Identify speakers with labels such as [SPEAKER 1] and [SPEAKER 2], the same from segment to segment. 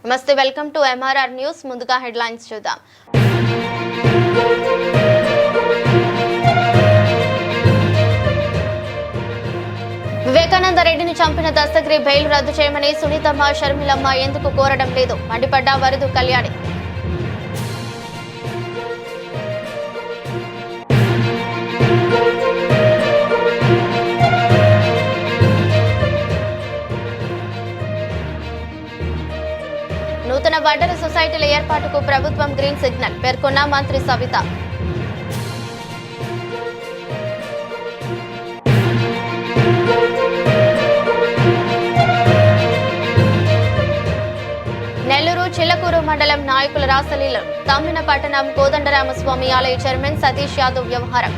[SPEAKER 1] నమస్తే, welcome to MRR news. ముందుగా headlines చూద్దాం. వివేకానంద రెడ్డిని చంపిన దస్తగిరి బెయిల్ రద్దు చేయమని సునీతమ్మ, షర్మిలమ్మ ఎందుకు కోరడం లేదు? మండిపడ్డ వరదు కళ్యాణి. నూతన వడ్డర సొసైటీల ఏర్పాటుకు ప్రభుత్వం గ్రీన్ సిగ్నల్ పేర్కొన్న మంత్రి సవిత. నెల్లూరు చిల్లకూరు మండలం నాయకుల రాసలీల తమ్మిన పట్టణం కోదండరామస్వామి ఆలయ చైర్మన్ సతీష్ యాదవ్ వ్యవహారం.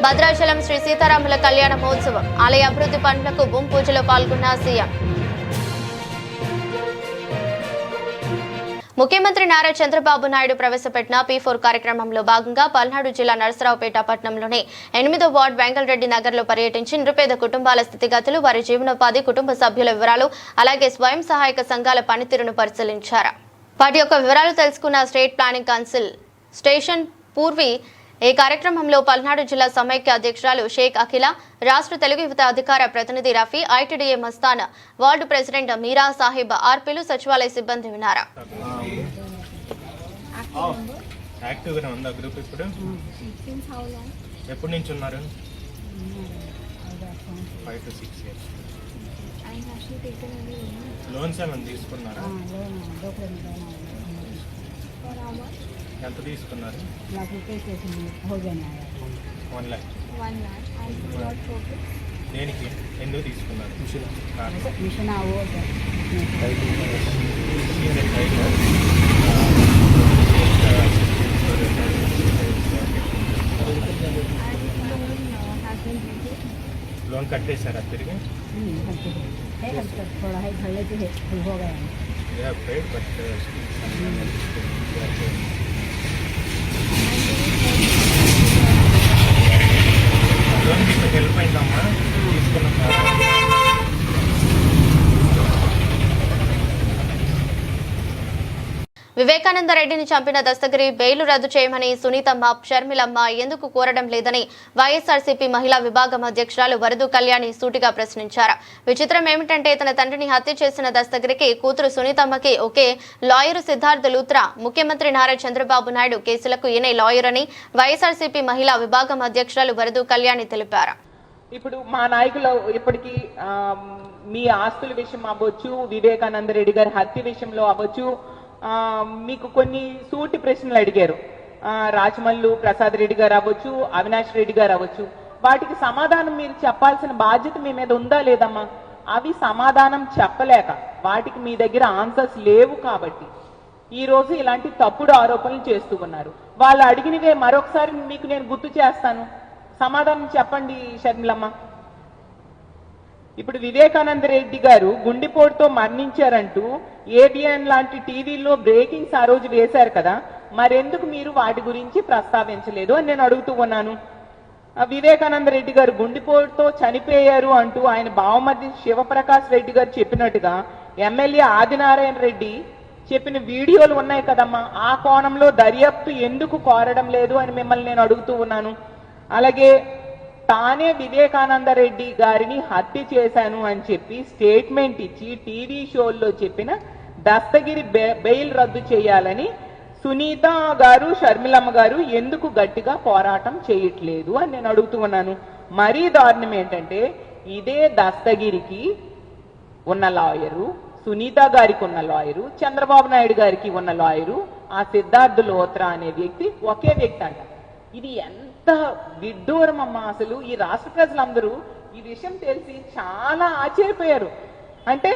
[SPEAKER 1] భద్రాచలం శ్రీ సీతారాముల కళ్యాణ మహోత్సవం ఆలయ అభివృద్ధి పనులకు భూమి పూజలో పాల్గొన్న సీఎం. ముఖ్యమంత్రి నారా చంద్రబాబు నాయుడు ప్రవేశపెట్టిన P4 కార్యక్రమంలో భాగంగా పల్నాడు జిల్లా నరసరావుపేట పట్టణంలోని 8వ వార్డు వెంకటరెడ్డి నగర్ లో పర్యటించి నిరుపేద కుటుంబాల స్థితిగతులు, వారి జీవనోపాధి, కుటుంబ సభ్యుల వివరాలు, అలాగే స్వయం సహాయక సంఘాల పనితీరును పరిశీలించారు. వాటి యొక్క వివరాలు తెలుసుకున్న state planning council station Purvi. ఈ కార్యక్రమంలో పల్నాడు జిల్లా సమైక్య అధ్యక్షురాలు షేక్ అఖిల, రాష్ట్ర తెలుగు యువత అధికార ప్రతినిధి Rafi, ITDA Mastan, ward president Meera Sahib, ఆర్పీలు, సచివాలయ సిబ్బంది విన్నారు.
[SPEAKER 2] ఎంత తీసుకున్నారు? 1 lakh. దేనికి ఎందుకు తీసుకున్నారు? లోన్ కట్టేశారా తిరిగి? హెల్ప్ అయిందమ్మా తీసుకున్నా.
[SPEAKER 1] వివేకానంద రెడ్డిని చంపిన దస్తగిరి బెయిల్ రద్దు చేయమని సునీతమ్మ, షర్మిలమ్మ ఎందుకు కోరడం లేదని వైఎస్ఆర్సీపీ మహిళా విభాగం అధ్యక్షురాలు వరదు కళ్యాణి సూటిగా ప్రశ్నించారు. విచిత్రం ఏమిటంటే తన తండ్రిని హత్య చేసిన దస్తగిరికి కూతురు సునీతమ్మకి ఒకే లాయరు సిద్ధార్థ లూత్రా. ముఖ్యమంత్రి నారా చంద్రబాబు నాయుడు కేసులకు ఈయనే లాయర్ అని వైఎస్ఆర్సీపీ మహిళా విభాగం అధ్యక్షురాలు వరదు కళ్యాణి తెలిపారు.
[SPEAKER 3] ఇప్పుడు మా నాయకులు ఇప్పటికీ మీ ఆస్తుల విషయం అవ్వచ్చు, వివేకానంద రెడ్డి గారి హత్య విషయంలో అవ్వచ్చు, మీకు కొన్ని సూటి ప్రశ్నలు అడిగారు. రాజమల్లు ప్రసాద్ రెడ్డి గారు అవ్వచ్చు, అవినాష్ రెడ్డి గారు అవ్వచ్చు. వాటికి సమాధానం మీరు చెప్పాల్సిన బాధ్యత మీ మీద ఉందా లేదమ్మా? అవి సమాధానం చెప్పలేక వాటికి మీ దగ్గర ఆన్సర్స్ లేవు కాబట్టి ఈ రోజు ఇలాంటి తప్పుడు ఆరోపణలు చేస్తూ ఉన్నారు. వాళ్ళు అడిగినవే మరొకసారి మీకు నేను గుర్తు చేస్తాను. సమాధానం చెప్పండి షర్మిలమ్మ. ఇప్పుడు వివేకానంద రెడ్డి గారు గుండెపోటుతో మరణించారంటూ ఏబిఎన్ లాంటి టీవీల్లో బ్రేకింగ్స్ ఆ రోజు వేశారు కదా, మరెందుకు మీరు వాటి గురించి ప్రస్తావించలేదు అని నేను అడుగుతూ ఉన్నాను. వివేకానంద రెడ్డి గారు గుండెపోటుతో చనిపోయారు అంటూ ఆయన బావమర్ది శివప్రకాష్ రెడ్డి గారు చెప్పినట్టుగా ఎమ్మెల్యే ఆదినారాయణ రెడ్డి చెప్పిన వీడియోలు ఉన్నాయి కదమ్మా, ఆ కోణంలో దర్యాప్తు ఎందుకు కోరడం లేదు అని మిమ్మల్ని నేను అడుగుతూ ఉన్నాను. అలాగే తానే వివేకానంద రెడ్డి గారిని హత్య చేశాను అని చెప్పి స్టేట్మెంట్ ఇచ్చి టీవీ షోల్లో చెప్పిన దస్తగిరి బెయిల్ రద్దు చేయాలని సునీత గారు, షర్మిలమ్మ గారు ఎందుకు గట్టిగా పోరాటం చేయట్లేదు అని నేను అడుగుతూ ఉన్నాను. మరీ దారుణం ఏంటంటే ఇదే దస్తగిరికి ఉన్న లాయరు, సునీత గారికి ఉన్న లాయరు, చంద్రబాబు నాయుడు గారికి ఉన్న లాయరు, ఆ సిద్ధార్థ లోత్రా అనే వ్యక్తి ఒకే వ్యక్తి అంట. ఇది ఎంత విడ్డూరం అమ్మా! అసలు ఈ రాష్ట్ర ప్రజలందరూ ఈ విషయం తెలిసి చాలా ఆశ్చర్యపోయారు. అంటే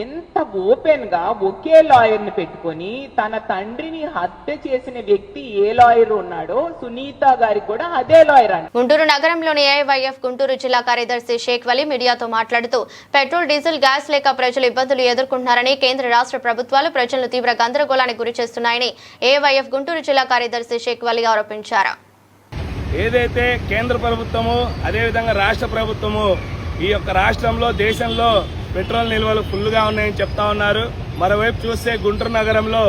[SPEAKER 3] ఎంత ఓపెన్ గా ఒకే లాయర్ ని పెట్టుకొని తన తండ్రిని హత్య చేసిన వ్యక్తి ఏ లాయర్ ఉన్నాడో సునీత గారికి కూడా అదే లాయర్ అని.
[SPEAKER 1] గుంటూరు నగరంలోని ఏఐవైఎఫ్ గుంటూరు జిల్లా కార్యదర్శి షేక్ వలీ మీడియాతో మాట్లాడుతూ పెట్రోల్ డీజిల్ గ్యాస్ లేక ప్రజలు ఇబ్బందులు ఎదుర్కొంటున్నారని, కేంద్ర రాష్ట్ర ప్రభుత్వాలు ప్రజలను తీవ్ర గందరగోళానికి గురి చేస్తున్నాయని ఏఐవైఎఫ్ గుంటూరు జిల్లా కార్యదర్శి షేక్ వలీ ఆరోపించారు.
[SPEAKER 4] ఏదైతే కేంద్ర ప్రభుత్వము అదేవిధంగా రాష్ట్ర ప్రభుత్వము ఈ యొక్క రాష్ట్రంలో దేశంలో పెట్రోల్ నిల్వలు ఫుల్గా ఉన్నాయని చెప్తా ఉన్నారు. మరోవైపు చూస్తే గుంటూరు నగరంలో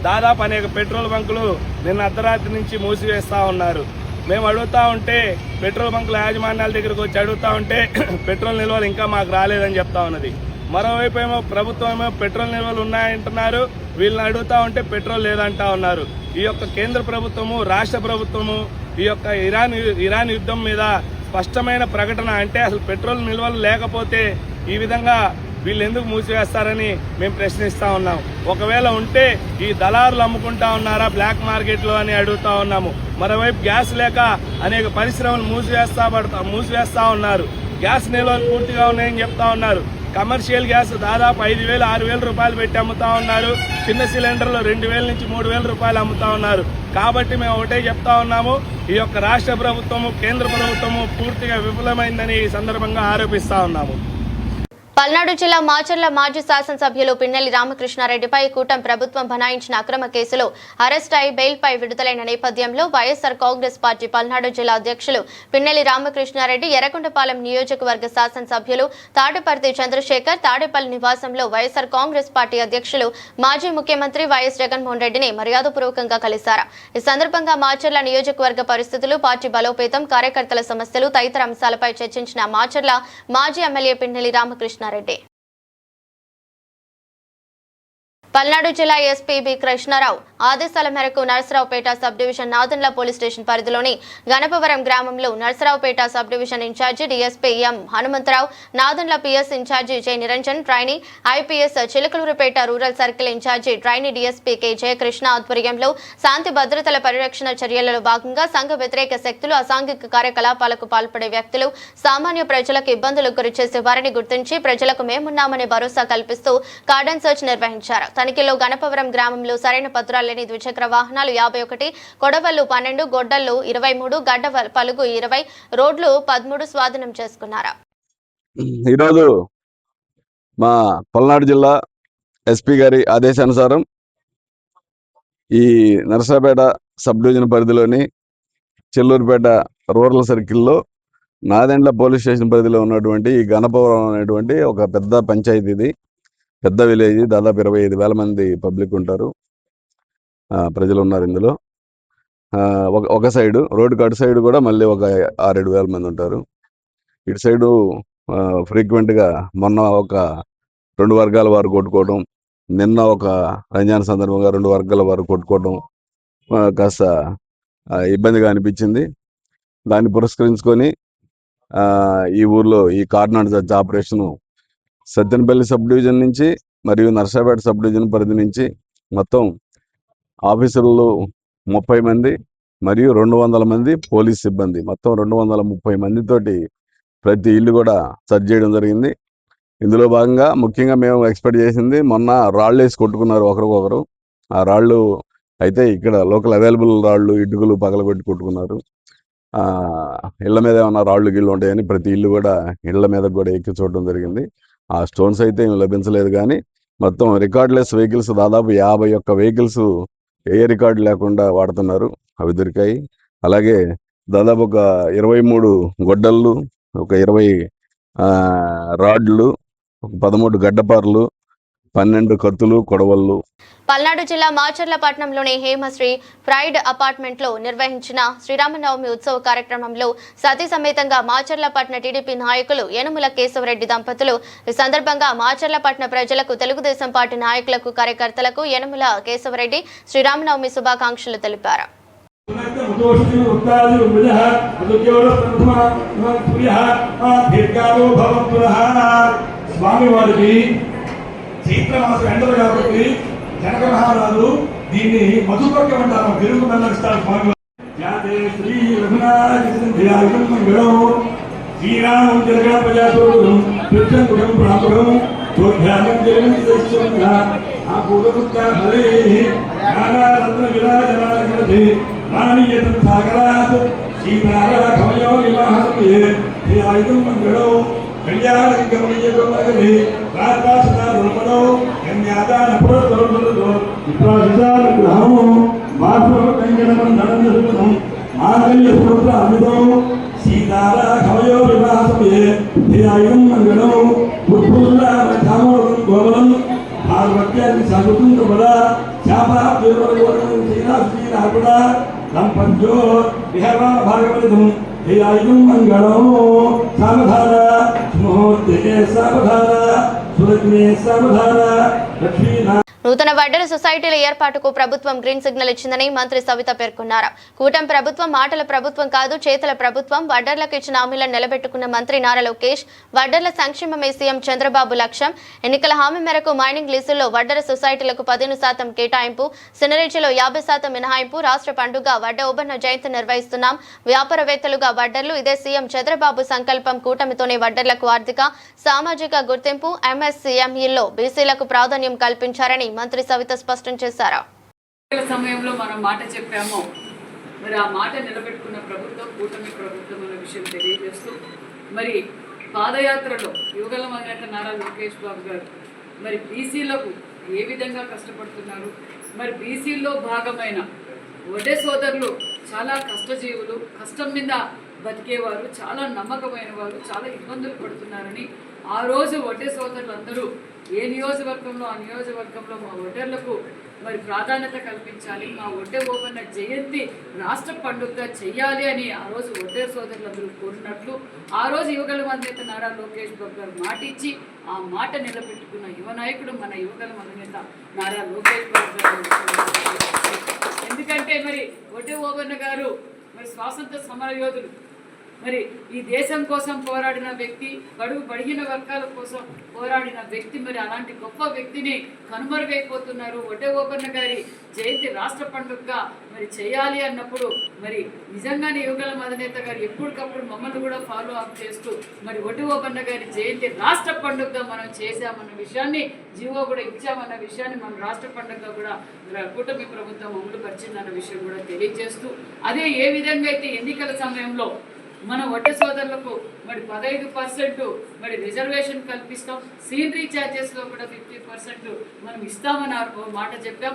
[SPEAKER 4] దాదాపు అనేక పెట్రోల్ బంకులు నిన్న అర్ధరాత్రి నుంచి మూసివేస్తా ఉన్నారు. మేము అడుగుతా ఉంటే పెట్రోల్ బంకుల యాజమాన్యాల దగ్గరకు వచ్చి అడుగుతా ఉంటే పెట్రోల్ నిల్వలు ఇంకా మాకు రాలేదని చెప్తా ఉన్నది. మరోవైపు ఏమో ప్రభుత్వం ఏమో పెట్రోల్ నిల్వలు ఉన్నాయంటున్నారు, వీళ్ళని అడుగుతా ఉంటే పెట్రోల్ లేదంటా ఉన్నారు. ఈ యొక్క కేంద్ర ప్రభుత్వము రాష్ట్ర ప్రభుత్వము ఈ యొక్క ఇరాన్ యుద్ధం మీద స్పష్టమైన ప్రకటన, అంటే అసలు పెట్రోల్ నిల్వలు లేకపోతే ఈ విధంగా వీళ్ళు ఎందుకు మూసివేస్తారని మేము ప్రశ్నిస్తా ఉన్నాం. ఒకవేళ ఉంటే ఈ దళారులు అమ్ముకుంటా ఉన్నారా బ్లాక్ మార్కెట్లో అని అడుగుతా ఉన్నాము. మరోవైపు గ్యాస్ లేక అనేక పరిశ్రమలు మూసివేస్తా ఉన్నారు. గ్యాస్ నిల్వలు పూర్తిగా ఉన్నాయని చెప్తా ఉన్నారు. కమర్షియల్ గ్యాస్ దాదాపు 5,000, 6,000 రూపాయలు పెట్టి అమ్ముతా ఉన్నారు. చిన్న సిలిండర్లు 2,000 నుంచి 3,000 రూపాయలు అమ్ముతా ఉన్నారు. కాబట్టి మేము ఒకటే చెప్తా ఉన్నాము, ఈ యొక్క రాష్ట్ర ప్రభుత్వము కేంద్ర ప్రభుత్వము పూర్తిగా విఫలమైందని ఈ సందర్భంగా ఆరోపిస్తా ఉన్నాము.
[SPEAKER 1] పల్నాడు జిల్లా మాచర్ల మాజీ శాసనసభ్యులు పిన్నెల్లి రామకృష్ణారెడ్డిపై కూటమి ప్రభుత్వం బనాయించిన అక్రమ కేసులో అరెస్ట్ అయి బెయిల్పై విడుదలైన నేపథ్యంలో వైఎస్ఆర్ కాంగ్రెస్ పార్టీ పల్నాడు జిల్లా అధ్యక్షులు పిన్నెల్లి రామకృష్ణారెడ్డి ఎర్రగొండపాలెం నియోజకవర్గ శాసనసభ్యులు తాటిపర్తి చంద్రశేఖర్ తాడేపల్లి నివాసంలో వైఎస్ఆర్ కాంగ్రెస్ పార్టీ అధ్యక్షులు మాజీ ముఖ్యమంత్రి వైఎస్ జగన్మోహన్ రెడ్డిని మర్యాదపూర్వకంగా కలిశారు. ఈ సందర్భంగా మాచర్ల నియోజకవర్గ పరిస్థితులు, పార్టీ బలోపేతం, కార్యకర్తల సమస్యలు తదితర అంశాలపై చర్చించిన మాచర్ల మాజీ ఎమ్మెల్యే పిన్నెల్లి రామకృష్ణ రెడ్డి. పల్నాడు జిల్లా ఎస్పీ బి కృష్ణారావు ఆదేశాల మేరకు Narasaraopet sub division Nadendla police station పరిధిలోని గణపవరం గ్రామంలో Narasaraopet sub division incharge DSP M Hanumantharao, Nadendla PS incharge J Niranjan, trainee IPS Chilakaluripet rural circle incharge trainee DSP K Jayakrishna ఆధ్వర్యంలో శాంతి భద్రతల పరిరక్షణ చర్యలలో భాగంగా సంఘ వ్యతిరేక శక్తులు, అసాంఘిక కార్యకలాపాలకు పాల్పడే వ్యక్తులు, సామాన్య ప్రజలకు ఇబ్బందులకు గురిచేసే వారిని గుర్తించి ప్రజలకు మేమున్నామనే భరోసా కల్పిస్తూ కార్డన్ సెర్చ్ నిర్వహించారు. తనిఖీలో గణపవరం గ్రామంలో సరైన పత్రాలు లేని ద్విచక్ర వాహనాలు 51, కొడవళ్లు 12, గొడ్డళ్లు 23, గడ్డ పలుగు 20, రోడ్లు 13 స్వాధీనం చేసుకున్నారు.
[SPEAKER 5] ఈరోజు మా పల్నాడు జిల్లా ఎస్పీ గారి ఆదేశానుసారం ఈ నరసరావుపేట సబ్ డివిజన్ పరిధిలోని చెల్లూరుపేట రూరల్ సర్కిల్లో నాదెండ్ల పోలీస్ స్టేషన్ పరిధిలో ఉన్నటువంటి ఈ గణపవరం అనేటువంటి ఒక పెద్ద పంచాయతీ, ఇది పెద్ద విలేజ్, దాదాపు 25,000 మంది పబ్లిక్ ఉంటారు, ప్రజలు ఉన్నారు ఇందులో. ఒక సైడు రోడ్డుకి అటు సైడ్ కూడా మళ్ళీ ఒక 6,000-7,000 మంది ఉంటారు. ఇటు సైడు ఫ్రీక్వెంట్గా మొన్న ఒక 2 వర్గాల వారు కొట్టుకోవడం, నిన్న ఒక రంజాన్ సందర్భంగా 2 వర్గాల వారు కొట్టుకోవడం కాస్త ఇబ్బందిగా అనిపించింది. దాన్ని పురస్కరించుకొని ఈ ఊర్లో ఈ కార్నాడ్ జడ్జ్ ఆపరేషను సత్తెనపల్లి సబ్ డివిజన్ నుంచి మరియు నరసరావుపేట సబ్ డివిజన్ పరిధి నుంచి మొత్తం ఆఫీసర్లు 30 మంది మరియు 200 మంది పోలీస్ సిబ్బంది, మొత్తం 230 మందితోటి ప్రతి ఇల్లు కూడా సెర్చ్ చేయడం జరిగింది. ఇందులో భాగంగా ముఖ్యంగా మేము ఎక్స్పెక్ట్ చేసింది, మొన్న రాళ్ళు వేసి కొట్టుకున్నారు ఒకరికొకరు. ఆ రాళ్ళు అయితే ఇక్కడ లోకల్ అవైలబుల్ రాళ్ళు, ఇటుకలు పగలగొట్టి కొట్టుకున్నారు. ఇళ్ల మీద ఏమన్నా రాళ్ళు గిళ్ళు ఉంటాయని ప్రతి ఇల్లు కూడా ఇళ్ల మీద కూడా ఎక్కి చూడడం జరిగింది. ఆ స్టోన్స్ అయితే ఏమి లభించలేదు, కానీ మొత్తం రికార్డ్లెస్ వెహికల్స్ దాదాపు 51 వెహికల్స్ ఏ రికార్డు లేకుండా వాడుతున్నారు, అవి దొరికాయి. అలాగే దాదాపు ఒక 23 గొడ్డళ్ళు, ఒక 20 రాడ్లు, 13 గడ్డపార్లు, 12 కత్తులు, కొడవళ్ళు.
[SPEAKER 1] పల్నాడు జిల్లా మాచర్ల పట్టణంలోని హేమశ్రీ ప్రైడ్ అపార్ట్మెంట్ లో నిర్వహించిన శ్రీరామనవమి ఉత్సవ కార్యక్రమంలో సతీ సమేతంగా మాచర్ల పట్టణ టీడీపీ నాయకులు యనుమల కేశవరెడ్డి దంపతులు ఈ సందర్భంగా మాచర్ల పట్టణ ప్రజలకు, తెలుగుదేశం పార్టీ నాయకులకు, కార్యకర్తలకు యనుమల కేశవరెడ్డి శ్రీరామనవమి శుభాకాంక్షలు తెలిపారు.
[SPEAKER 6] చైత్రమాసం ఎండలు కాబట్టి జనక మహారాజు దీన్ని మధుపర్కం అంటారు, పెరుగు మెల్లగిస్తారు స్వామి. శ్రీ రఘునాథం శ్రీరామం జగన్ ప్రజాసురుడు ప్రత్యంగుడం ప్రాంతం తోధ్యానం జగన్నిదశ్చంద్ర ఆ పూర్వపుత్ర హరేః జ్ఞానారత్న విరాజమానకరతి రాణీయతం సాగరాత్ సీతారాఘవయో వివాహసమయే హే ఆయుధం మంగళో కళ్యాణగమనీయగమనగరే రాధాసదారుణమనో కన్యాదాన పురస్సరస్వరతో విప్రాసిదానుగ్రహము వాసుకంజనమందనం మాంగళ్య పురుష అమితో సీతారాఘవయో వివాహసమయే హే ఆయుధం మంగళో ఉత్ఫుల్లామకామోదం గోవలం పార్వత్యాన్ని సగుతుంత వద శాపాదేవరం శ్రీరాశ్రీరాకుడ దంపంచో విహరణ భాగవతం హే ఆయుధం మంగళం సావధాన ముహూర్తే సావధాన సురగ్నే సావధాన లక్ష్మీనా.
[SPEAKER 1] నూతన వడ్డెర సొసైటీల ఏర్పాటుకు ప్రభుత్వం గ్రీన్ సిగ్నల్ ఇచ్చిందని మంత్రి సవిత పేర్కొన్నారు. కూటమి ప్రభుత్వం మాటల ప్రభుత్వం కాదు, చేతల ప్రభుత్వం. వడ్డర్లకు ఇచ్చిన హామీలను నిలబెట్టుకున్న మంత్రి నారా లోకేష్. వడ్డర్ల సంక్షేమమే సీఎం చంద్రబాబు లక్ష్యం. ఎన్నికల హామీ మేరకు మైనింగ్ లీజుల్లో వడ్డెర సొసైటీలకు 15% కేటాయింపు, సినరేజీలో 50% మినహాయింపు. రాష్ట్ర పండుగ వడ్డ ఓబన్న జయంతి నిర్వహిస్తున్నాం. వ్యాపారవేత్తలుగా వడ్డర్లు. ఇదే సీఎం చంద్రబాబు సంకల్పం. కూటమితోనే వడ్డర్లకు ఆర్థిక సామాజిక గుర్తింపు. ఎంఎస్సీఎంఈలో బీసీలకు ప్రాధాన్యం కల్పించారని మంత్రి సవిత స్పష్టం చేశారు.
[SPEAKER 7] సమయంలో మనం మాట చెప్పామో మరి ఆ మాట నిలబెట్టుకున్న ప్రభుత్వం కూటమి ప్రభుత్వం అనే విషయం తెలియజేస్తూ మరి పాదయాత్రలో యువగల అధినేత నారా లోకేష్ బాబు గారు మరి బీసీలకు ఏ విధంగా కష్టపడుతున్నారు, మరి బీసీల్లో భాగమైన వడ్డే సోదరులు చాలా కష్టజీవులు, కష్టం మీద బతికేవారు, చాలా నమ్మకమైన వారు, చాలా ఇబ్బందులు పడుతున్నారని ఆ రోజు వడ్డే సోదరులు అందరూ ఏ నియోజకవర్గంలో ఆ నియోజకవర్గంలో మా వడ్డర్లకు మరి ప్రాధాన్యత కల్పించాలి, మా వడ్డే ఓబన్న జయంతి రాష్ట్ర పండుగగా చెయ్యాలి అని ఆ రోజు వడ్డే సోదరులందరూ కోరినట్లు ఆ రోజు యువగల అధినేత నారా లోకేష్ బాబు గారు మాటిచ్చి ఆ మాట నిలబెట్టుకున్న యువ నాయకుడు మన యువగల అధినేత నారా లోకేష్ బాబు గారు. ఎందుకంటే మరి వడ్డే ఓబన్న గారు మరి స్వాతంత్ర సమర యోధులు, మరి ఈ దేశం కోసం పోరాడిన వ్యక్తి, బడిగిన వర్గాల కోసం పోరాడిన వ్యక్తి. మరి అలాంటి గొప్ప వ్యక్తిని కనుమరుగైపోతున్నారు. వడ్డే ఓబన్న గారి జయంతి రాష్ట్ర పండుగగా మరి చేయాలి అన్నప్పుడు మరి నిజంగానే యువగల అధినేత గారు ఎప్పటికప్పుడు మమ్మల్ని కూడా ఫాలో అప్ చేస్తూ మరి వడ్డే ఓబన్న గారి జయంతి రాష్ట్ర పండుగగా మనం చేశామన్న విషయాన్ని, జీవో కూడా ఇచ్చామన్న విషయాన్ని మనం రాష్ట్ర పండుగగా కూడా కూటమి ప్రభుత్వం అమలు పరిచిందన్న విషయం కూడా తెలియజేస్తూ అదే ఏ విధంగా అయితే ఎన్నికల సమయంలో మన వడ్డే సోదరులకు మరి 15% మరి రిజర్వేషన్ కల్పిస్తాం, సీనరీ ఛార్జెస్ లో కూడా 50% మనం ఇస్తామని మాట చెప్పాం.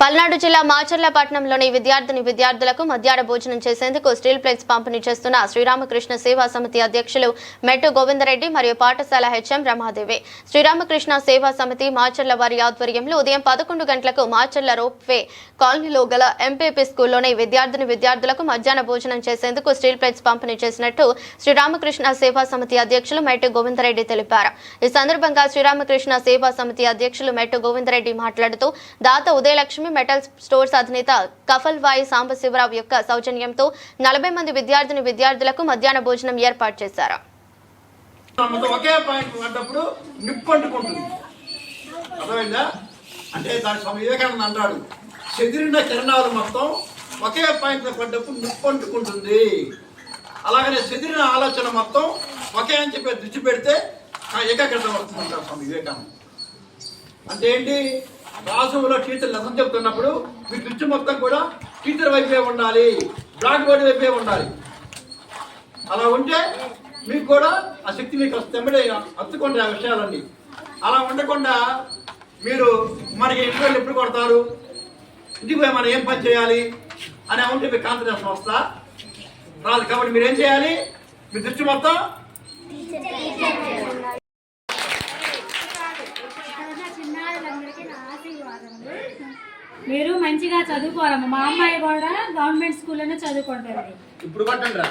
[SPEAKER 1] పల్నాడు జిల్లా మాచర్ల పట్టణంలోని విద్యార్థులకు మధ్యాహ్న భోజనం చేసేందుకు స్టీల్ ప్లేట్స్ పంపిణీ చేస్తున్న శ్రీరామకృష్ణ సేవా సమితి అధ్యక్షులు మెట్టు గోవిందరెడ్డి మరియు పాఠశాల హెచ్ఎం రమాదేవి. శ్రీరామకృష్ణ సేవా సమితి మాచర్ల వారి ఆధ్వర్యంలో ఉదయం 11 గంటలకు మాచర్ల రోప్వే కాలనీలో గల ఎంపీపీ స్కూల్లోని విద్యార్థులకు మధ్యాహ్న భోజనం చేసేందుకు స్టీల్ ప్లేట్స్ పంపిణీ చేసినట్టు శ్రీరామకృష్ణ సేవా సమితి అధ్యక్షులు మెట్టు గోవిందరెడ్డి తెలిపారు. ఈ సందర్భంగా శ్రీరామకృష్ణ సేవా సమితి అధ్యక్షులు మెట్టు గోవిందరెడ్డి మాట్లాడుతూ దాత ఉదయలక్ష్మి మెటల్ స్టోర్స్ అధినేత కఫల్వాయి సాంబశివరావు యొక్క సౌజన్యంతో 40 మంది విద్యార్థులకు మధ్యాహ్న భోజనం ఏర్పాటు చేశారు.
[SPEAKER 8] ఒకే పాయింట్ పడ్డప్పుడు నిప్పంటుకుంటుంది, అర్థమైందా? అంటే దాని స్వామి వివేకానంద అంటాడు, చెదిరిన కిరణాలు మొత్తం ఒకే పాయింట్ పడ్డప్పుడు నిప్పంటుకుంటుంది. అలాగనే చెదిరిన ఆలోచన మొత్తం ఒకే అని చెప్పి దృష్టి పెడితే ఏకాగ్రత వస్తుందంటారు స్వామి వివేకానంద. అంటే ఏంటి? క్లాసులో టీచర్ లెసన్ చెప్తున్నప్పుడు మీ దృష్టి మొత్తం కూడా టీచర్ వైపే ఉండాలి, బ్లాక్ బోర్డు వైపే ఉండాలి. అలా ఉంటే మీకు కూడా ఆ శక్తి మీకు తెమ్మడే హత్తుకోండి ఆ విషయాలన్నీ. అలా ఉండకుండా మీరు మనకి ఇంట్లో ఎప్పుడు కొడతారు, ఇంటికి పోయి మనం ఏం పని చేయాలి అని ఉంటే మీకు కాన్ఫిడెన్స్ వస్తా రాదు. కాబట్టి మీరు ఏం చేయాలి? మీ దృష్టి మొత్తం
[SPEAKER 9] మీరు మంచిగా చదువుకోవాలమ్మా. మా అమ్మాయి కూడా గవర్నమెంట్ స్కూల్లోనే చదువుకుంటుంది.
[SPEAKER 8] ఇప్పుడు కొట్టండి రా.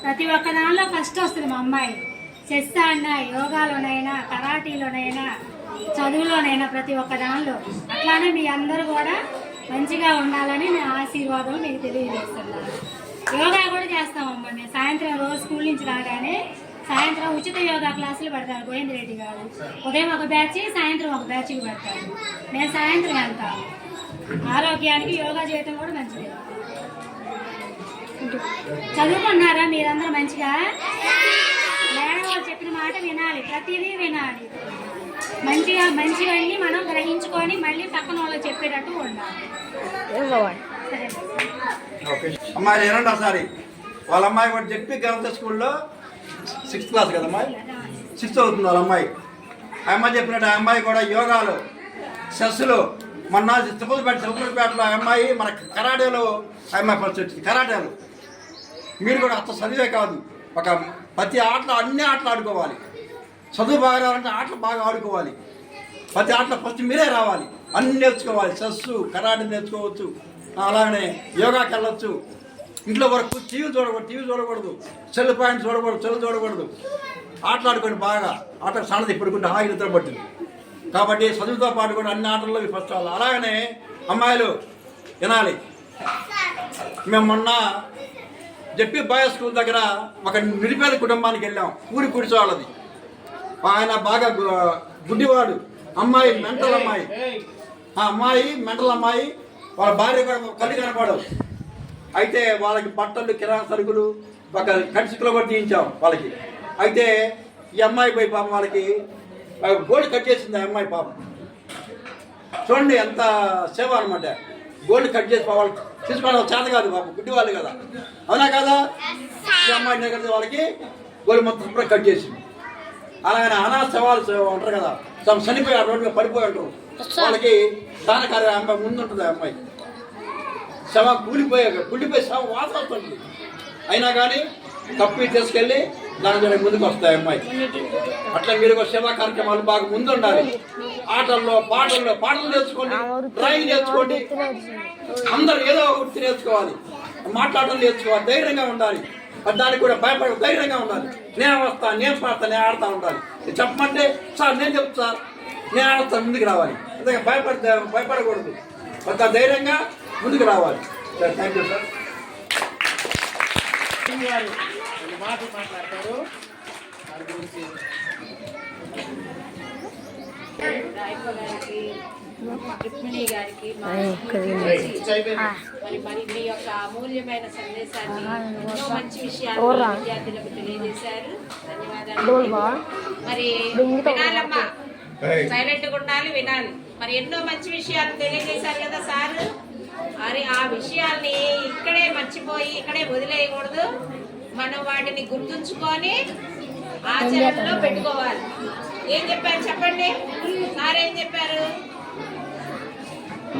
[SPEAKER 9] ప్రతి ఒక్క దానిలో ఫస్ట్ వస్తుంది మా అమ్మాయి. చెస్ అన్నా, యోగాలోనైనా, కరాటీలోనైనా, చదువులోనైనా ప్రతి ఒక్క దానిలో. అట్లానే మీ అందరూ కూడా మంచిగా ఉండాలని నా ఆశీర్వాదం మీకు తెలియజేస్తున్నాను. యోగా కూడా చేస్తామమ్మా. నేను సాయంత్రం రోజు స్కూల్ నుంచి రాగానే సాయంత్రం ఉచిత యోగా క్లాసులు పెడతాను గోవిందరెడ్డి గారు. ఉదయం ఒక బ్యాచ్, సాయంత్రం ఒక బ్యాచ్కి పెడతాను. నేను సాయంత్రం వెళ్తాను. ఆరోగ్యానికి యోగా చేయటం కూడా మంచిది. చదువుకున్నారా మీరందరూ మంచిగా? మేడం వాళ్ళు చెప్పిన మాట వినాలి, ప్రతిదీ వినాలి. మంచివన్నీ మనం గ్రహించుకొని మళ్ళీ పక్కన వాళ్ళకి చెప్పేటట్టు ఉండాలి. సరే
[SPEAKER 8] అమ్మాయి ఏనండి ఒకసారి వాళ్ళ అమ్మాయి కూడా చెప్పి గవర్నమెంట్ స్కూల్లో 6th క్లాస్ కదా అమ్మాయి, 6th అవుతుంది వాళ్ళ అమ్మాయి. ఆ అమ్మాయి చెప్పినట్టు ఆ అమ్మాయి కూడా యోగాలో సెస్సులో మొన్న తిరుపతిపేటలో ఆ అమ్మాయి మన కరాటేలో ఆ అమ్మాయి ఫస్ట్ వచ్చింది. కరాటేలో మీరు కూడా అంత చదివే కాదు, ఒక ప్రతి ఆటలో అన్ని ఆటలు ఆడుకోవాలి. చదువు బాగా రావాలంటే ఆటలు బాగా ఆడుకోవాలి. ప్రతి ఆటలో ఫస్ట్ మీరే రావాలి, అన్ని నేర్చుకోవాలి. చెస్సు కరాటే నేర్చుకోవచ్చు, అలాగనే యోగాకి వెళ్ళొచ్చు. ఇంట్లో వరకు టీవీ చూడకూడదు, సెల్ పాయింట్ చూడకూడదు. ఆటలు ఆడుకోండి బాగా. ఆట సన్నది ఇప్పుడుకుంటే హాయి నిద్ర పట్టింది కాబట్టి చదువుతో పాటు కూడా అన్ని ఆటల్లో ఫస్ట్ వాళ్ళు. అలాగనే అమ్మాయిలు వినాలి. మేము మొన్న జెపీ బాయ్స్ స్కూల్ దగ్గర ఒక నిరుపేద కుటుంబానికి వెళ్ళాం, ఊరి గుడిసే వాళ్ళది. ఆయన బాగా గుడ్డివాడు, అమ్మాయి మెంటల్ అమ్మాయి. ఆ అమ్మాయి మెంటల్ అమ్మాయి, వాళ్ళ భార్య కూడా కళ్ళు కనపడవు. అయితే వాళ్ళకి బట్టలు కిరాణా సరుకులు ఒక కట్సికలో కూడా తీయించాం వాళ్ళకి. అయితే ఈ అమ్మాయి పోయి పాపం వాళ్ళకి గోల్డ్ కట్ చేసింది. ఆ అమ్మాయి పాపం చూడండి ఎంత సేవ అనమాట. గోల్డ్ కట్ చేసి వాళ్ళకి తీసుకోవడం చేత కాదు పాపం, గుడ్డి వాళ్ళు కదా, అవునా కదా? ఈ అమ్మాయి దగ్గర వాళ్ళకి గోల్డ్ మొత్తం కూడా కట్ చేసింది. అలాగనే అనాథ శవాలు ఉంటారు కదా, చనిపోయారు, రోడ్డు మీద పడిపోయి ఉంటారు. వాళ్ళకి దాన కార్యం అమ్మాయి ముందు ఉంటుంది. ఆ అమ్మాయి శవం కుళ్ళిపోయి శవం వాసన వస్తుంది. అయినా కానీ కప్పి తీసుకెళ్ళి దాని ముందుకు వస్తాయి అమ్మాయి. అట్లా మీరు సేవా కార్యక్రమాలు బాగా ముందు ఉండాలి. ఆటల్లో పాటలు నేర్చుకోండి, డ్రాయింగ్ నేర్చుకోండి. అందరూ ఏదో వృత్తి నేర్చుకోవాలి, మాట్లాడడం నేర్చుకోవాలి, ధైర్యంగా ఉండాలి. దానికి కూడా భయపడ ధైర్యంగా ఉండాలి. నేను వస్తాను, నేను పాడతాను, నేను ఆడుతూ ఉండాలి. చెప్పమంటే సార్ నేను చెప్తా సార్, నేను ఆడతాను, ముందుకు రావాలి. అంతే భయపడకూడదు, అంత ధైర్యంగా ముందుకు రావాలి. Sir thank you sir.
[SPEAKER 2] మాట్లాడతారు దాని గురించి.
[SPEAKER 10] రాయప్ప గారికి, రుక్మిణి గారికి, మరి మీ యొక్క అమూల్యమైన సందేశాన్ని ఎన్నో మంచి విషయాలు విద్యార్థులకు తెలియజేశారు. ధన్యవాదాలు. మరి వినాలమ్మా, సైలెంట్ గా ఉండాలి, వినాలి. మరి ఎన్నో మంచి విషయాలు తెలియజేశారు కదా సార్. మరి ఆ విషయాల్ని ఇక్కడే మర్చిపోయి ఇక్కడే వదిలేయకూడదు. మనం వాటిని గుర్తుంచుకొని ఆచరణలో పెట్టుకోవాలి. ఏం చెప్పారు చెప్పండి సార్? ఏం చెప్పారు?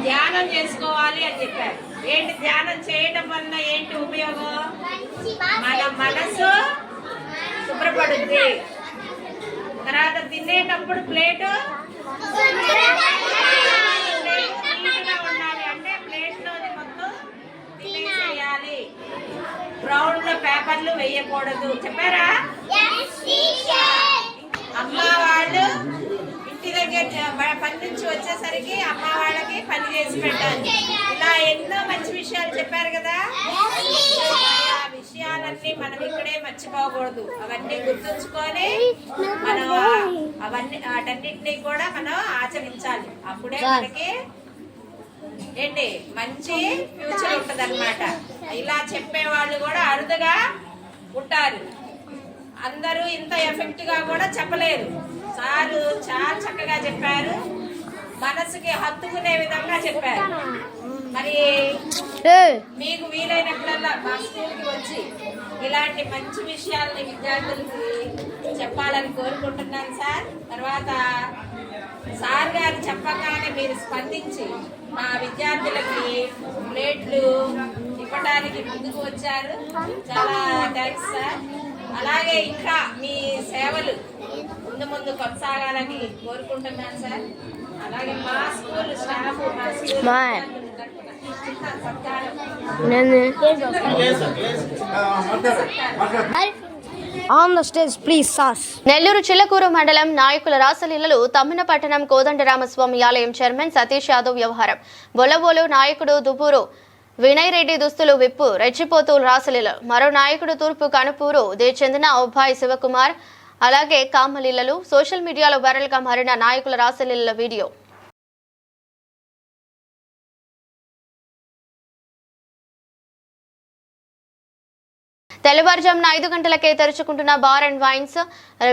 [SPEAKER 10] ధ్యానం చేసుకోవాలి అని చెప్పారు. ఏంటి ధ్యానం చేయడం వల్ల ఏంటి ఉపయోగం? మన మనసు శుభ్రపడుద్ది. తర్వాత తినేటప్పుడు ప్లేటు ఉండాలి, అంటే ప్లేట్లోని మొత్తం తినేసేయాలి. బ్రౌన్ పేపర్లు వేయకూడదు. చెప్పారా? అమ్మ వాళ్ళు ఇంటి దగ్గర పని నుంచి వచ్చేసరికి అమ్మ వాళ్ళకి పని చేసి పెట్టాలి. ఇలా ఎన్నో మంచి విషయాలు చెప్పారు కదా. ఆ విషయాలన్నీ మనం ఇక్కడే మర్చిపోకూడదు. అవన్నీ గుర్తుంచుకొని మనం వాటన్నిటినీ కూడా మనం ఆచరించాలి. అప్పుడే మనకి ఏంటి మంచి ఫ్యూచర్ ఉంటది అన్నమాట. ఇలా చెప్పేవాళ్ళు కూడా అరుదుగా ఉంటారు. అందరూ ఇంత ఎఫెక్ట్ గా కూడా చెప్పలేరు. సారు చాలా చక్కగా చెప్పారు, మనసుకి హత్తుకునే విధంగా చెప్పారు. మరి మీకు వీలైనప్పుడల్లా మా స్కూల్కి వచ్చి ఇలాంటి మంచి విషయాలని విద్యార్థులకి చెప్పాలని కోరుకుంటున్నాను సార్. తర్వాత సార్ గారు చెప్పగానే మీరు స్పందించి మా విద్యార్థులకి ప్లేట్లు ఇవ్వడానికి ముందుకు వచ్చారు. చాలా థ్యాంక్స్ సార్. అలాగే ఇంకా మీ సేవలు ముందు కొనసాగాలని కోరుకుంటున్నాను సార్. అలాగే మా స్కూల్ స్టాఫ్, మా school
[SPEAKER 1] on the stage please సాస్. నెల్లూరు చిల్లకూరు మండలం నాయకుల రాసలీలలు తమ్మినపట్టణం కోదండరామస్వామి ఆలయం చైర్మన్ సతీష్ యాదవ్ వ్యవహారం. బొలబోలు నాయకుడు దుపూరు వినయ్ రెడ్డి దుస్తులు విప్పు రెచ్చిపోతూ రాసలీలలు. మరో నాయకుడు తూర్పు కనుపూరు దే చెందిన అబ్బాయి శివకుమార్ అలాగే కామలీలలు. సోషల్ మీడియాలో వైరల్ గా మారిన నాయకుల రాసలీలల వీడియో. తెల్లవారుజామున 5 గంటలకే తెరుచుకుంటున్న bar and wines.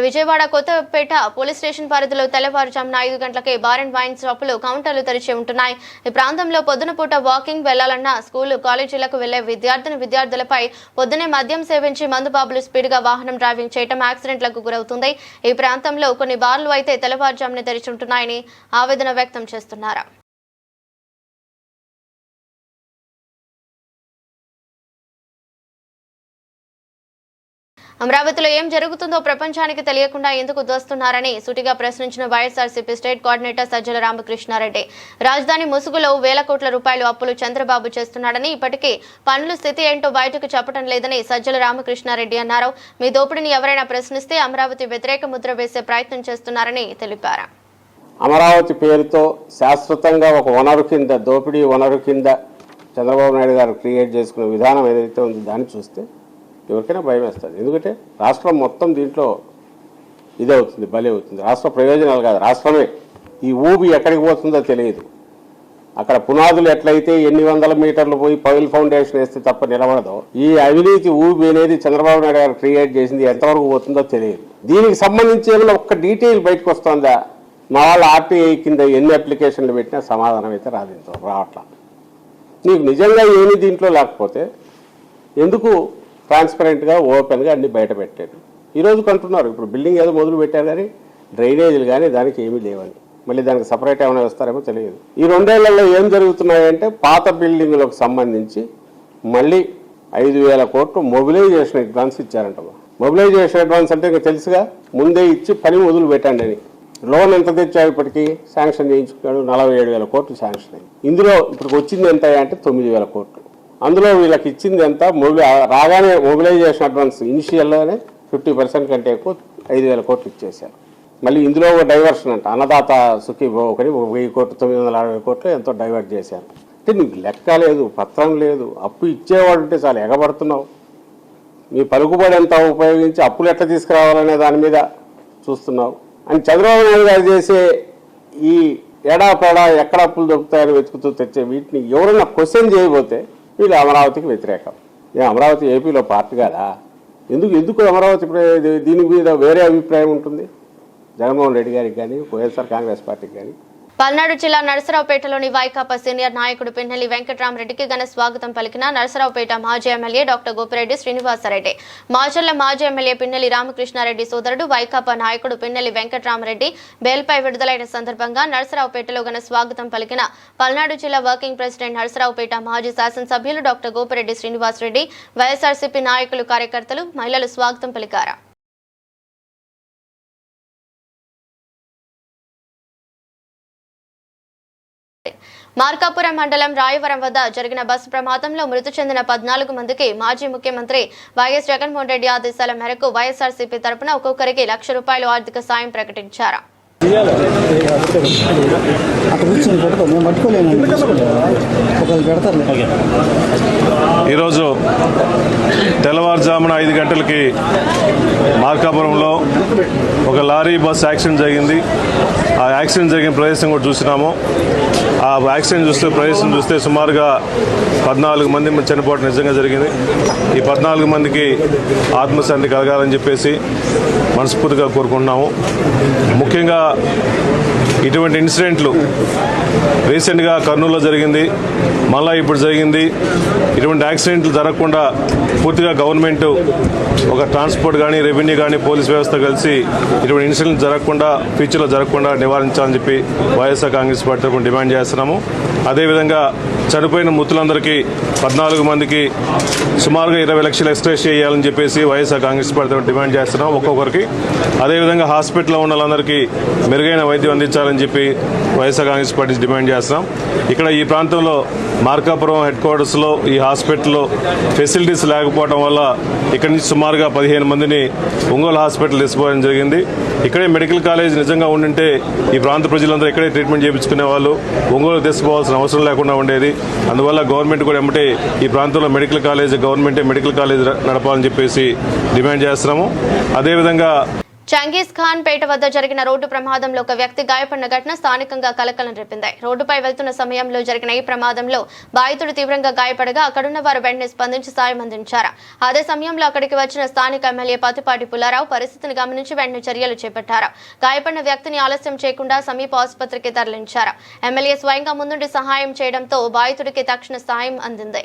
[SPEAKER 1] Vijayawada Kothapeta police station పరిధిలో తెల్లవారుజామున 5 గంటలకే బార్ అండ్ వైన్స్ షాపులు కౌంటర్లు తెరిచి ఉంటున్నాయి. ఈ ప్రాంతంలో పొద్దున పూట వాకింగ్ వెళ్లాలన్నా స్కూలు కాలేజీలకు వెళ్లే విద్యార్థులపై పొద్దునే మద్యం సేవించి మందుబాబులు స్పీడ్గా వాహనం డ్రైవింగ్ చేయడం యాక్సిడెంట్లకు గురవుతుంది. ఈ ప్రాంతంలో కొన్ని బార్లు అయితే తెల్లవారుజామున తెరిచి ఉంటున్నాయని ఆవేదన వ్యక్తం చేస్తున్నారు. అమరావతిలో ఏం జరుగుతుందో ప్రపంచానికి తెలియకుండా ఎందుకు దోస్తున్నారని సూటిగా ప్రశ్నించిన వైఎస్ఆర్సీపీ స్టేట్ కోఆర్డినేటర్ సజ్జల రామకృష్ణారెడ్డి. రాజధాని ముసుగులో వేల కోట్ల రూపాయలు అప్పులు చంద్రబాబు చేస్తున్నాడని, ఇప్పటికీ పనుల స్థితి ఏంటో బయటకు చెప్పడం లేదని సజ్జల రామకృష్ణారెడ్డి అన్నారు. మీ దోపిడీని ఎవరైనా ప్రశ్నిస్తే అమరావతి వ్యతిరేక ముద్ర వేసే ప్రయత్నం చేస్తున్నారని తెలిపారు.
[SPEAKER 11] అమరావతి పేరుతో శాశ్వతంగా ఒక వనరు కింద, దోపిడీ వనరు కింద చంద్రబాబు నాయుడు గారు క్రియేట్ చేసుకునే విధానం ఏదైతే ఉందో దాన్ని చూస్తే ఎవరికైనా భయం వేస్తుంది. ఎందుకంటే రాష్ట్రం మొత్తం దీంట్లో ఇదవుతుంది, బలి అవుతుంది. రాష్ట్ర ప్రయోజనాలు కాదు, రాష్ట్రమే ఈ ఊబి ఎక్కడికి పోతుందో తెలియదు. అక్కడ పునాదులు ఎట్లయితే ఎన్ని వందల మీటర్లు పోయి పైల్ ఫౌండేషన్ వేస్తే తప్ప నిలబడదో, ఈ అవినీతి ఊబి అనేది చంద్రబాబు నాయుడు గారు క్రియేట్ చేసింది ఎంతవరకు పోతుందో తెలియదు. దీనికి సంబంధించి ఏమైనా ఒక్క డీటెయిల్ బయటకు వస్తుందా? మా వాళ్ళు ఆర్టీఐ కింద ఎన్ని అప్లికేషన్లు పెట్టినా సమాధానం అయితే రావట్లా. నీకు నిజంగా ఏమీ దీంట్లో లేకపోతే ఎందుకు ట్రాన్స్పరెంట్గా ఓపెన్గా అన్ని బయట పెట్టారు? ఈరోజు కంటున్నారు ఇప్పుడు బిల్డింగ్ ఏదో మొదలు పెట్టారు కానీ డ్రైనేజీలు కానీ దానికి ఏమీ లేవని, మళ్ళీ దానికి సపరేట్ ఏమైనా వస్తారేమో తెలియదు. ఈ 2 ఏళ్లలో ఏం జరుగుతున్నాయంటే పాత బిల్డింగులకు సంబంధించి మళ్ళీ 5,000 కోట్లు మొబిలైజేషన్ అడ్వాన్స్ ఇచ్చారంట. మొబిలైజేషన్ అడ్వాన్స్ అంటే ఇంకా తెలుసుగా, ముందే ఇచ్చి పని మొదలు పెట్టండి అని. లోన్ ఎంత తెచ్చారు ఇప్పటికీ? శాంక్షన్ చేయించుకున్నాడు 47,000 కోట్లు శాంక్షన్ అయింది. ఇందులో ఇప్పుడు వచ్చింది ఎంత అంటే 9,000 కోట్లు. అందులో వీళ్ళకి ఇచ్చింది ఎంత? రాగానే మొబిలైజేషన్ అడ్వాన్స్ ఇనిషియల్లోనే 50% కంటే ఎక్కువ 5,000 కోట్లు ఇచ్చేశారు. మళ్ళీ ఇందులో డైవర్షన్ అంట, అన్నదాత సుఖీభోగని 1,000 కోట్లు 960 కోట్లు ఎంతో డైవర్ట్ చేశారు. అంటే నీకు లెక్క లేదు, పత్రం లేదు. అప్పు ఇచ్చేవాడు అంటే చాలా ఎగబడుతున్నావు. నీ పలుకుబడి ఎంత ఉపయోగించి అప్పులు ఎట్లా తీసుకురావాలనే దాని మీద చూస్తున్నావు అని చంద్రబాబు నాయుడు గారు చేసే ఈ ఏడాపేడా ఎక్కడ అప్పులు దొరుకుతాయని వెతుకుతూ తెచ్చే వీటిని ఎవరైనా క్వశ్చన్ చేయబోతే వీళ్ళు అమరావతికి వ్యతిరేకం. అమరావతి ఏపీలో పార్టీ కాదా? ఎందుకు అమరావతి దీని మీద వేరే అభిప్రాయం ఉంటుంది జగన్మోహన్ రెడ్డి గారికి కానీ వైఎస్ఆర్ కాంగ్రెస్ పార్టీకి కానీ?
[SPEAKER 1] పల్నాడు జిల్లా నరసరావుపేటలోని వైకాపా సీనియర్ నాయకుడు పిన్నెల్లి వెంకట్రామరెడ్డికి ఘన స్వాగతం పలికిన నరసరావుపేట మాజీ ఎమ్మెల్యే డాక్టర్ గోపిరెడ్డి శ్రీనివాసరెడ్డి. మాచర్ల మాజీ ఎమ్మెల్యే పిన్నెల్లి రామకృష్ణారెడ్డి సోదరుడు వైకాపా నాయకుడు పిన్నెల్లి వెంకట్రామరెడ్డి బెయిల్పై విడుదలైన సందర్భంగా నరసరావుపేటలో ఘన స్వాగతం పలికిన పల్నాడు జిల్లా వర్కింగ్ ప్రెసిడెంట్ నరసరావుపేట మాజీ శాసనసభ్యులు డాక్టర్ గోపిరెడ్డి శ్రీనివాసరెడ్డి, వైఎస్ఆర్సీపీ నాయకులు, కార్యకర్తలు, మహిళలు స్వాగతం పలికారు. మార్కాపురం మండలం రాయవరం వద్ద జరిగిన బస్సు ప్రమాదంలో మృతి చెందిన 14 మందికి మాజీ ముఖ్యమంత్రి వైఎస్ జగన్మోహన్ రెడ్డి ఆదేశాల మేరకు వైఎస్ఆర్సీపీ తరపున ఒక్కొక్కరికి ₹1,00,000 ఆర్థిక సాయం ప్రకటించారు.
[SPEAKER 12] ఈరోజు తెల్లవారుజామున 5 గంటలకి మార్కాపురంలో ఒక లారీ బస్ యాక్సిడెంట్ జరిగింది. ఆ యాక్సిడెంట్ జరిగిన ప్రదేశం కూడా చూసినాము. ఆ యాక్సిడెంట్ ప్రదేశం చూస్తే సుమారుగా 14 మంది చనిపోవడం నిజంగా జరిగింది. ఈ 14 మందికి ఆత్మశాంతి కలగాలని చెప్పేసి మనస్ఫూర్తిగా కోరుకుంటున్నాము. ముఖ్యంగా ఇటువంటి ఇన్సిడెంట్లు రీసెంట్గా కర్నూలులో జరిగింది, మళ్ళీ ఇప్పుడు జరిగింది. ఇటువంటి యాక్సిడెంట్లు జరగకుండా పూర్తిగా గవర్నమెంట్ ఒక ట్రాన్స్పోర్ట్ కానీ, రెవెన్యూ కానీ, పోలీస్ వ్యవస్థ కలిసి ఇటువంటి ఇన్సిడెంట్లు జరగకుండా, ఫ్యూచర్లో జరగకుండా నివారించాలని చెప్పి వైఎస్ఆర్ కాంగ్రెస్ పార్టీ తరఫున డిమాండ్ చేస్తున్నాము. అదేవిధంగా చనిపోయిన మృతులందరికీ 14 మందికి సుమారుగా 20 లక్షలు ఎక్స్ట్రేస్ చేయాలని చెప్పేసి వైఎస్ఆర్ కాంగ్రెస్ పార్టీ తరఫున డిమాండ్ చేస్తున్నాం ఒక్కొక్కరికి. అదేవిధంగా హాస్పిటల్లో ఉన్న వాళ్ళందరికీ మెరుగైన వైద్యం అందించాలని చెప్పి వైఎస్ఆర్ కాంగ్రెస్ పార్టీ డిమాండ్ చేస్తున్నాం. ఇక్కడ ఈ ప్రాంతంలో మార్కాపురం హెడ్ క్వార్టర్స్లో ఈ హాస్పిటల్లో ఫెసిలిటీస్ లేకపోవడం వల్ల ఇక్కడి నుంచి సుమారుగా 15 మందిని ఒంగోలు హాస్పిటల్ తీసుకోవడం జరిగింది. ఇక్కడే మెడికల్ కాలేజ్ నిజంగా ఉండింటే ఈ ప్రాంత ప్రజలందరూ ఇక్కడే ట్రీట్మెంట్ చేయించుకునే వాళ్ళు, ఒంగోలు తీసుకోవాల్సిన అవసరం లేకుండా ఉండేది. అందువల్ల గవర్నమెంట్ కూడా ఏమంటే ఈ ప్రాంతంలో మెడికల్ కాలేజ్, గవర్నమెంటే మెడికల్ కాలేజ్ నడపాలని చెప్పేసి డిమాండ్ చేస్తున్నాము. అదేవిధంగా
[SPEAKER 1] చంగీజ్ ఖాన్ పేట వద్ద జరిగిన రోడ్డు ప్రమాదంలో ఒక వ్యక్తి గాయపడిన ఘటన స్థానికంగా కలకలం రేపింది. రోడ్డుపై వెళ్తున్న సమయంలో జరిగిన ఈ ప్రమాదంలో బాధితుడు తీవ్రంగా గాయపడగా అక్కడున్న వారు వెంటనే స్పందించి సాయం అందించారు. అదే సమయంలో అక్కడికి వచ్చిన స్థానిక ఎమ్మెల్యే పతిపాటి పుల్లారావు పరిస్థితిని గమనించి వెంటనే చర్యలు చేపట్టారు. గాయపడిన వ్యక్తిని ఆలస్యం చేయకుండా సమీప ఆసుపత్రికి తరలించారు. ఎమ్మెల్యే స్వయంగా ముందుండి సహాయం చేయడంతో బాధితుడికి తక్షణ సాయం అందింది.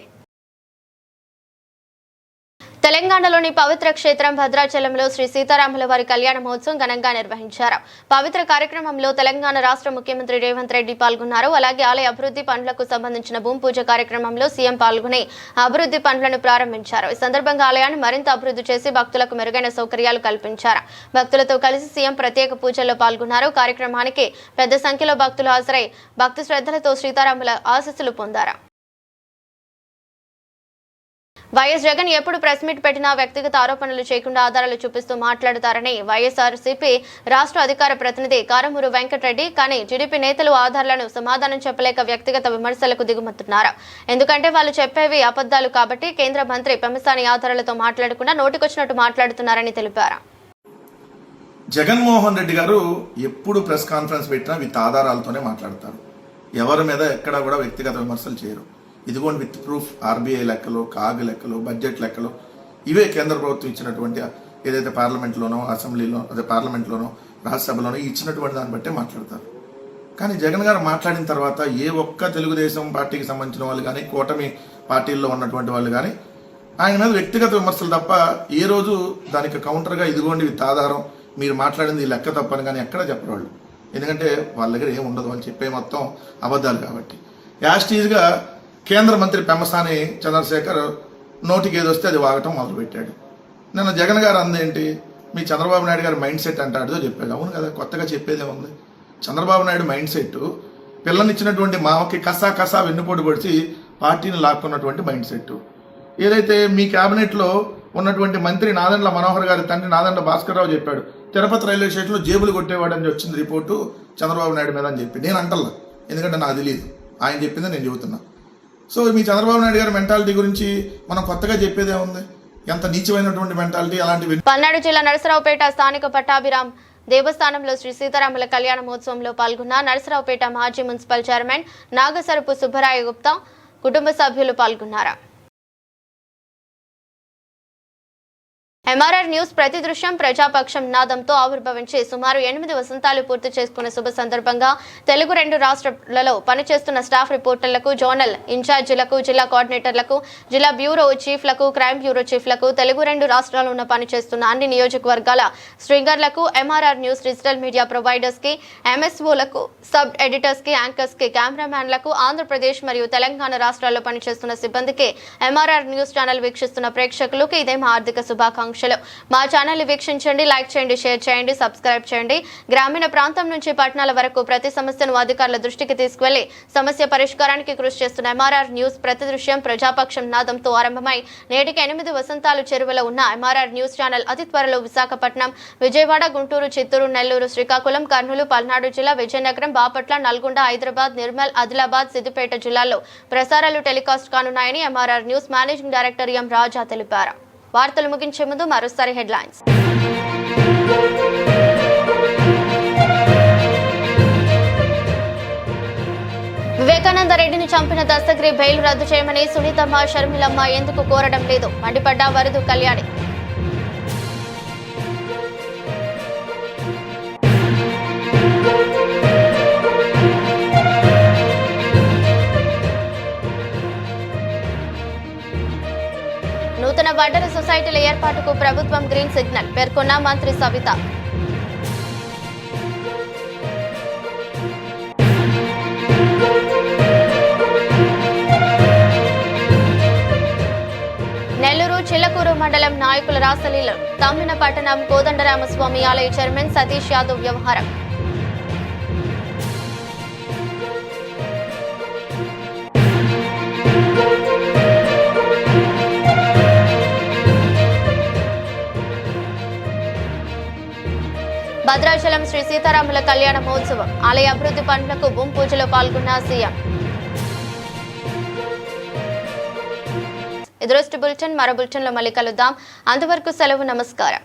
[SPEAKER 1] తెలంగాణలోని పవిత్ర క్షేత్రం భద్రాచలంలో శ్రీ సీతారాముల వారి కళ్యాణ మహోత్సవం ఘనంగా నిర్వహించారు. పవిత్ర కార్యక్రమంలో తెలంగాణ రాష్ట్ర ముఖ్యమంత్రి రేవంత్ రెడ్డి పాల్గొన్నారు. అలాగే ఆలయ అభివృద్ధి పనులకు సంబంధించిన భూమి పూజ కార్యక్రమంలో సీఎం పాల్గొని అభివృద్ధి పనులను ప్రారంభించారు. ఈ సందర్భంగా ఆలయాన్ని మరింత అభివృద్ధి చేసి భక్తులకు మెరుగైన సౌకర్యాలు కల్పించారు. భక్తులతో కలిసి సీఎం ప్రత్యేక పూజల్లో పాల్గొన్నారు. కార్యక్రమానికి పెద్ద సంఖ్యలో భక్తులు హాజరై భక్తి శ్రద్ధలతో సీతారాముల ఆశీస్సులు పొందారు. వైఎస్ జగన్ ఎప్పుడు ప్రెస్ మీట్ పెట్టినా వ్యక్తిగత ఆరోపణలు చేయకుండా ఆధారాలు చూపిస్తూ మాట్లాడతారని వైఎస్ఆర్సీపీ రాష్ట్ర అధికార ప్రతినిధి కారమూరు వెంకటరెడ్డి, కానీ టీడీపీ నేతలు ఆధారాలను సమాధానం చెప్పలేక వ్యక్తిగత విమర్శలకు దిగుమతున్నారు. ఎందుకంటే వాళ్ళు చెప్పేవి అబద్ధాలు కాబట్టి కేంద్ర మంత్రి పెమ్మసాని ఆధారాలతో మాట్లాడకుండా నోటికొచ్చినట్టు మాట్లాడుతున్నారని తెలిపారు.
[SPEAKER 13] జగన్మోహన్ రెడ్డి గారు ఎప్పుడు ప్రెస్ కాన్ఫరెన్స్ పెట్టినా విత్ ఆధారాలతోనే మాట్లాడతారు. ఎవరి మీద ఎక్కడా కూడా వ్యక్తిగత విమర్శలు చేయరు. ఇదిగోండి విత్ ప్రూఫ్ ఆర్బీఐ లెక్కలు, కాగ్ లెక్కలు, బడ్జెట్ లెక్కలు, ఇవే కేంద్ర ప్రభుత్వం ఇచ్చినటువంటి ఏదైతే పార్లమెంట్లోనో అసెంబ్లీలో అదే పార్లమెంట్లోనో రాజ్యసభలోనో ఇచ్చినటువంటి దాన్ని బట్టే మాట్లాడతారు. కానీ జగన్ గారు మాట్లాడిన తర్వాత ఏ ఒక్క తెలుగుదేశం పార్టీకి సంబంధించిన వాళ్ళు కానీ కూటమి పార్టీల్లో ఉన్నటువంటి వాళ్ళు కానీ ఆయన మీద వ్యక్తిగత విమర్శలు తప్ప ఏ రోజు దానికి కౌంటర్గా ఇదిగోండి విత్ ఆధారం మీరు మాట్లాడింది లెక్క తప్పని కానీ ఎక్కడా చెప్పరు వాళ్ళు. ఎందుకంటే వాళ్ళ దగ్గర ఏం ఉండదు, వాళ్ళు చెప్పే మొత్తం అబద్ధాలు కాబట్టి. యాస్టీజ్గా కేంద్ర మంత్రి పెమ్మసాని చంద్రశేఖర్ నోటికి ఏదొస్తే అది వాగటం మొదలుపెట్టాడు. నిన్న జగన్ గారు అందేంటి, మీ చంద్రబాబు నాయుడు గారి మైండ్ సెట్ అంటాడుతో చెప్పాడు. అవును కదా, కొత్తగా చెప్పేదే ఉంది. చంద్రబాబు నాయుడు మైండ్ సెట్ పిల్లనిచ్చినటువంటి మామకి కసా కసా వెన్నుపోటు పొడిచి పార్టీని లాక్కున్నటువంటి మైండ్ సెట్. ఏదైతే మీ క్యాబినెట్లో ఉన్నటువంటి మంత్రి నాదెండ్ల మనోహర్ గారి తండ్రి నాదెండ్ల భాస్కర్రావు చెప్పాడు, తిరుపతి రైల్వే స్టేషన్లో జేబులు కొట్టేవాడని వచ్చింది రిపోర్టు చంద్రబాబు నాయుడు మీద అని చెప్పి. నేను అంటల్లా, ఎందుకంటే నాకు తెలియదు, ఆయన చెప్పిందే నేను చెబుతున్నా. సో మీ చంద్రబాబు నాయుడు గారి మెంటాలిటీ గురించి మనం కొత్తగా చెప్పేదే ఉంది. ఎంత నీచమైనటువంటి మెంటాలిటీ అలాంటివి.
[SPEAKER 1] పల్నాడు జిల్లా నరసరావుపేట స్థానిక పట్టాభిరామ్ దేవస్థానంలో శ్రీ సీతారాముల కళ్యాణ మహోత్సవంలో పాల్గొన్న నరసరావుపేట మాజీ మున్సిపల్ చైర్మన్ నాగసరపు సుబ్బరాయ గుప్తా కుటుంబ సభ్యులు పాల్గొన్నారు. ఎంఆర్ఆర్ న్యూస్ ప్రతి దృశ్యం ప్రజాపక్షం నాదంతో ఆవిర్భవించి సుమారు 8 వసంతాలు పూర్తి చేసుకున్న శుభ సందర్భంగా తెలుగు 2 రాష్ట్రాలలో పనిచేస్తున్న స్టాఫ్ రిపోర్టర్లకు, జోనల్ ఇన్ఛార్జీలకు, జిల్లా కోఆర్డినేటర్లకు, జిల్లా బ్యూరో చీఫ్లకు, క్రైమ్ బ్యూరో చీఫ్లకు, తెలుగు 2 రాష్ట్రాల్లో పనిచేస్తున్న అన్ని నియోజకవర్గాల స్ట్రింగర్లకు, MRR news digital media providers కి, ఎంఎస్ఓలకు, సబ్ ఎడిటర్స్ కి, యాంకర్స్ కి, కెమెరామ్యాన్లకు, ఆంధ్రప్రదేశ్ మరియు తెలంగాణ రాష్ట్రాల్లో పనిచేస్తున్న సిబ్బందికి, ఎంఆర్ఆర్ న్యూస్ ఛానల్ వీక్షిస్తున్న ప్రేక్షకులకు ఇదే మా హార్దిక శుభాకాంక్షలు. మా ఛానల్ వీక్షించండి, లైక్ చేయండి, షేర్ చేయండి, సబ్స్క్రైబ్ చేయండి. గ్రామీణ ప్రాంతం నుంచి పట్టణాల వరకు ప్రతి సమస్యను అధికారుల దృష్టికి తీసుకువెళ్లి సమస్య పరిష్కారానికి కృషి చేస్తున్న ఎంఆర్ఆర్ న్యూస్ ప్రతి దృశ్యం ప్రజాపక్షం నాదంతో ఆరంభమై నేటికి 8 వసంతాలు చెరువులో ఉన్న ఎంఆర్ఆర్ న్యూస్ ఛానల్ అతి త్వరలో విశాఖపట్నం, విజయవాడ, గుంటూరు, చిత్తూరు, నెల్లూరు, శ్రీకాకుళం, కర్నూలు, పల్నాడు జిల్లా, విజయనగరం, బాపట్ల, నల్గొండ, హైదరాబాద్, నిర్మల్, ఆదిలాబాద్, సిద్దిపేట జిల్లాల్లో ప్రసారాలు టెలికాస్ట్ కానున్నాయని MRR news managing director M Raja తెలిపారు. వార్తలు ముగించే ముందు మరోసారి హెడ్లైన్స్. వివేకానంద రెడ్డిని చంపిన దస్తగిరి బెయిల్ రద్దు చేయమని సునీతమ్మ, షర్మిలమ్మ ఎందుకు కోరడం లేదు మండిపడ్డ వరదు కళ్యాణి. నూతన వడ్డర సొసైటీల ఏర్పాటుకు ప్రభుత్వం గ్రీన్ సిగ్నల్ పేర్కొన్న మంత్రి సవిత. నెల్లూరు చిల్లకూరు మండలం నాయకుల రాసలీల తమ్మిన పట్టణం కోదండరామస్వామి ఆలయ చైర్మన్ సతీష్ యాదవ్ వ్యవహారం. భద్రాచలం శ్రీ సీతారాముల కళ్యాణ మహోత్సవం ఆలయ అభివృద్ధి పనులకు భూమి పూజలో పాల్గొన్న సీఎం. ఎదురొస్ట్ బులెటిన్ మరో బులెటిన్లో మళ్ళీ కలుద్దాం. అంతవరకు సెలవు, నమస్కారం.